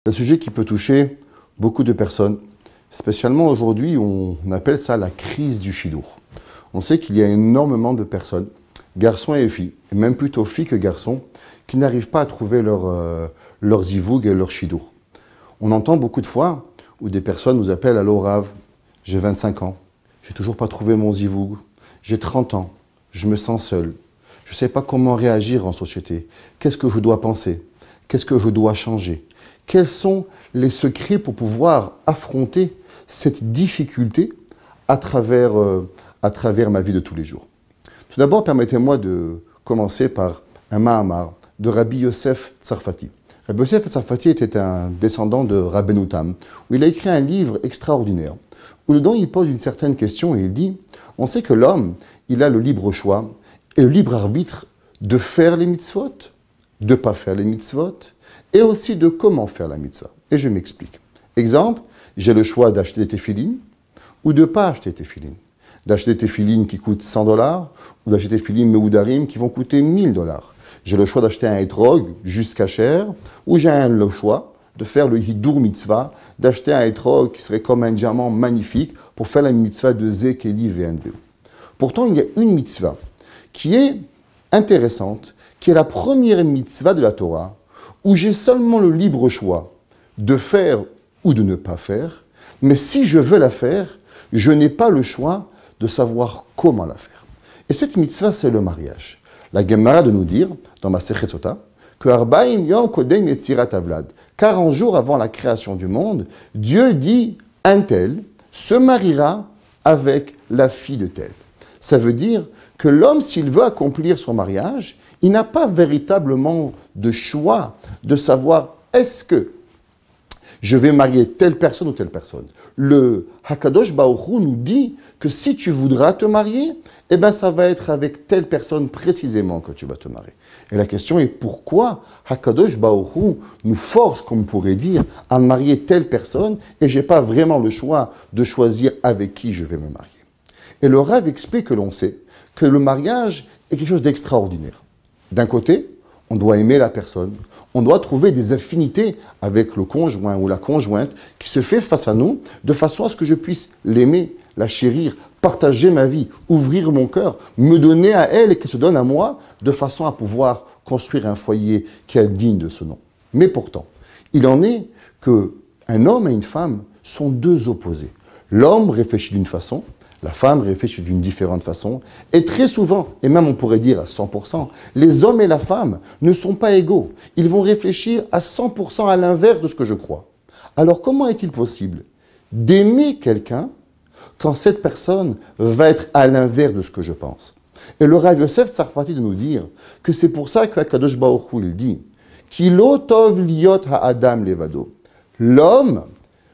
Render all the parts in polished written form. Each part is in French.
C'est un sujet qui peut toucher beaucoup de personnes, spécialement aujourd'hui, on appelle ça la crise du chidour. On sait qu'il y a énormément de personnes, garçons et filles, et même plutôt filles que garçons, qui n'arrivent pas à trouver leurs zivoug et leur chidour. On entend beaucoup de fois où des personnes nous appellent « Allô Rav, j'ai 25 ans, j'ai toujours pas trouvé mon zivoug, j'ai 30 ans, je me sens seul, je ne sais pas comment réagir en société, qu'est-ce que je dois penser, qu'est-ce que je dois changer ?» Quels sont les secrets pour pouvoir affronter cette difficulté à travers ma vie de tous les jours? Tout d'abord, permettez-moi de commencer par un Mahamar de Rabbi Yosef Tsarfati. Rabbi Yosef Tsarfati était un descendant de Rabbeinu Tam, où il a écrit un livre extraordinaire, où dedans il pose une certaine question et il dit « On sait que l'homme, il a le libre choix et le libre arbitre de faire les mitzvot, de ne pas faire les mitzvot, et aussi de comment faire la mitzvah. » Et je m'explique. Exemple, j'ai le choix d'acheter des téphilines ou de ne pas acheter des téphilines. D'acheter des téphilines qui coûtent 100 $ ou d'acheter des téphilines meudarim qui vont coûter 1000 $. J'ai le choix d'acheter un etrog jusqu'à cher ou j'ai le choix de faire le hidur mitzvah, d'acheter un etrog qui serait comme un diamant magnifique pour faire la mitzvah de Zekeli VNV. Pourtant, il y a une mitzvah qui est intéressante, qui est la première mitzvah de la Torah, où j'ai seulement le libre choix de faire ou de ne pas faire, mais si je veux la faire, je n'ai pas le choix de savoir comment la faire. Et cette mitzvah, c'est le mariage. La Gemara de nous dire, dans Masechet Sota, que Arbaim Yom Kodem Yetzirat Avlad, 40 jours avant la création du monde, Dieu dit, un tel se mariera avec la fille de tel. Ça veut dire que l'homme, s'il veut accomplir son mariage, il n'a pas véritablement de choix de savoir est-ce que je vais marier telle personne ou telle personne. Le Hakadosh Baruch Hu nous dit que si tu voudras te marier, eh ben ça va être avec telle personne précisément que tu vas te marier. Et la question est pourquoi Hakadosh Baruch Hu nous force, comme on pourrait dire, à marier telle personne et je n'ai pas vraiment le choix de choisir avec qui je vais me marier. Et le Rav explique que l'on sait que le mariage est quelque chose d'extraordinaire. D'un côté, on doit aimer la personne, on doit trouver des affinités avec le conjoint ou la conjointe qui se fait face à nous, de façon à ce que je puisse l'aimer, la chérir, partager ma vie, ouvrir mon cœur, me donner à elle et qu'elle se donne à moi, de façon à pouvoir construire un foyer qui est digne de ce nom. Mais pourtant, il en est qu'un homme et une femme sont deux opposés. L'homme réfléchit d'une façon, la femme réfléchit d'une différente façon, et très souvent, et même on pourrait dire à 100%, les hommes et la femme ne sont pas égaux. Ils vont réfléchir à 100% à l'inverse de ce que je crois. Alors comment est-il possible d'aimer quelqu'un quand cette personne va être à l'inverse de ce que je pense? Et le Rav Yosef Tsarfati de nous dire que c'est pour ça qu'Akadosh Baruch Hu il dit « Ki lo tov liot ha'adam levado » L'homme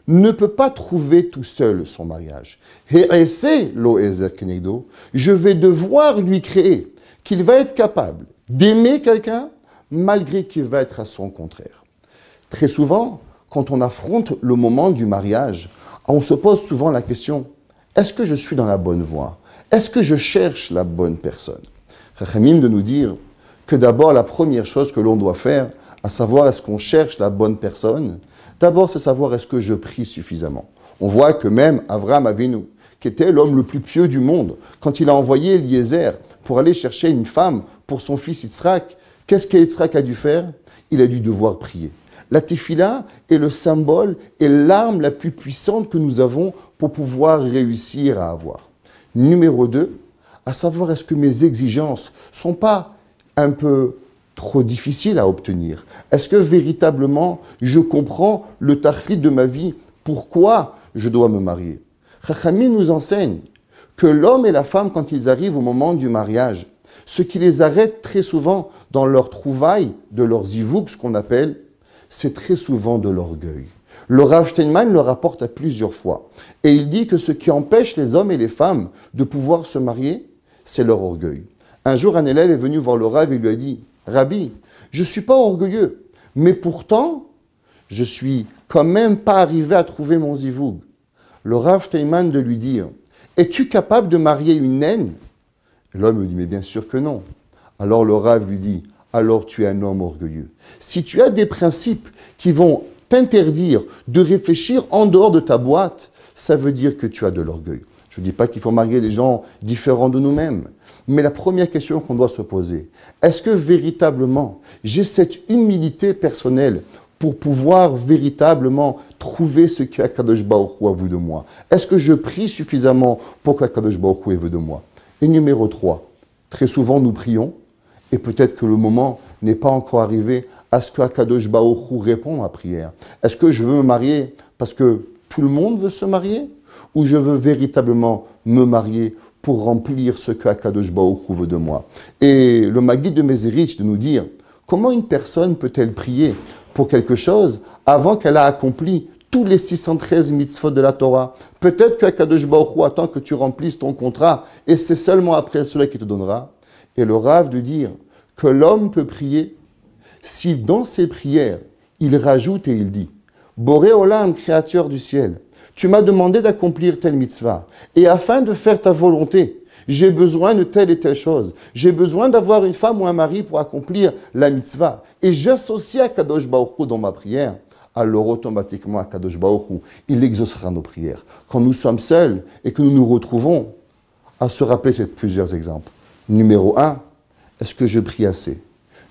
ne peut pas trouver tout seul son mariage. Je vais devoir lui créer qu'il va être capable d'aimer quelqu'un malgré qu'il va être à son contraire. Très souvent, quand on affronte le moment du mariage, on se pose souvent la question, est-ce que je suis dans la bonne voie? Est-ce que je cherche la bonne personne? Chachamim de nous dire que d'abord la première chose que l'on doit faire, à savoir est-ce qu'on cherche la bonne personne, d'abord, c'est savoir est-ce que je prie suffisamment. On voit que même Avraham Avinu, qui était l'homme le plus pieux du monde, quand il a envoyé Eliezer pour aller chercher une femme pour son fils Yitzhak, qu'est-ce qu'Yitzhak a dû faire? Il a dû devoir prier. La tefila est le symbole et l'arme la plus puissante que nous avons pour pouvoir réussir à avoir. Numéro 2, à savoir est-ce que mes exigences ne sont pas un peu trop difficile à obtenir? Est-ce que véritablement je comprends le tachlit de ma vie? Pourquoi je dois me marier? Chachamim nous enseigne que l'homme et la femme, quand ils arrivent au moment du mariage, ce qui les arrête très souvent dans leur trouvaille de leurs zivouk, ce qu'on appelle, c'est très souvent de l'orgueil. Le Rav Steinman le rapporte à plusieurs fois. Et il dit que ce qui empêche les hommes et les femmes de pouvoir se marier, c'est leur orgueil. Un jour, un élève est venu voir le Rav et lui a dit « Rabbi, je ne suis pas orgueilleux, mais pourtant, je ne suis quand même pas arrivé à trouver mon zivoug. » Le Rav Steinman de lui dire « Es-tu capable de marier une naine ?» L'homme lui dit « Mais bien sûr que non. » Alors le Rav lui dit « Alors tu es un homme orgueilleux. Si tu as des principes qui vont t'interdire de réfléchir en dehors de ta boîte, ça veut dire que tu as de l'orgueil. Je ne dis pas qu'il faut marier des gens différents de nous-mêmes, mais la première question qu'on doit se poser, est-ce que véritablement j'ai cette humilité personnelle pour pouvoir véritablement trouver ce qu'Akadosh Baruch Hu a vu de moi? Est-ce que je prie suffisamment pour qu'Akadosh Baruch Hu ait vu de moi? Et numéro 3, très souvent nous prions, et peut-être que le moment n'est pas encore arrivé à ce qu'Akadosh Baruch Hu réponde à ma prière. Est-ce que je veux me marier parce que tout le monde veut se marier? Ou je veux véritablement me marier pour remplir ce qu'Akadosh Baruch Hu veut de moi? Et le Maggid de Mezerich de nous dire, comment une personne peut-elle prier pour quelque chose avant qu'elle a accompli tous les 613 mitzvot de la Torah? Peut-être qu'Akadosh Baruch Hu attend que tu remplisses ton contrat et c'est seulement après cela qu'il te donnera. Et le Rav de dire que l'homme peut prier si dans ses prières, il rajoute et il dit « Boré Olam, créateur du ciel, tu m'as demandé d'accomplir telle mitzvah et afin de faire ta volonté, j'ai besoin de telle et telle chose. J'ai besoin d'avoir une femme ou un mari pour accomplir la mitzvah. Et j'associe Akadosh Baruch Hu dans ma prière. » Alors automatiquement, Akadosh Baruch Hu, il exaucera nos prières. Quand nous sommes seuls et que nous nous retrouvons, à se rappeler ces plusieurs exemples. Numéro 1, est-ce que je prie assez?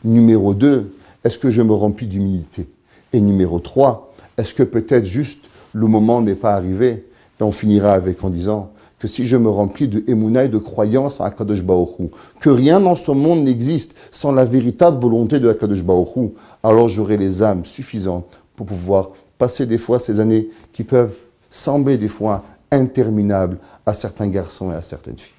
Numéro 2, est-ce que je me remplis d'humilité? Et numéro 3, est-ce que peut-être juste le moment n'est pas arrivé? Et on finira avec en disant que si je me remplis de émouna et de croyance à Akadosh Baruch Hu, que rien dans ce monde n'existe sans la véritable volonté de Akadosh Baruch Hu, alors j'aurai les âmes suffisantes pour pouvoir passer des fois ces années qui peuvent sembler des fois interminables à certains garçons et à certaines filles.